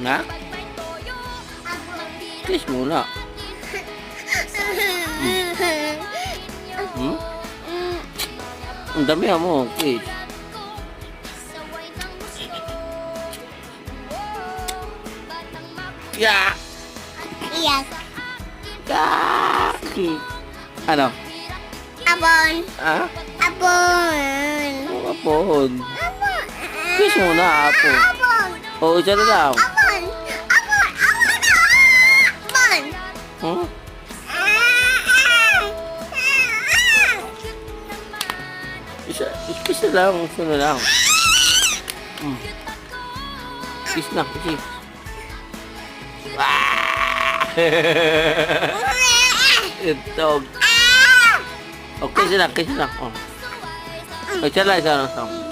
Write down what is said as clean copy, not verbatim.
Na? Kiss muna. Hmm? Ang dami mo, kiss. Yeah! Yes. Yeah! Ano? Abon. Ah? Abon. Oh, apon. Abon. Kiss muna, apon. Abon. Oo, isa na lang. Abon. Abon. Abon. Abon. Hmm? Kiss na lang, isa na lang. Hmm. Kiss na, kiss. Ito. Oh, kiss na, kiss na. Oh. Isa lang, isa lang.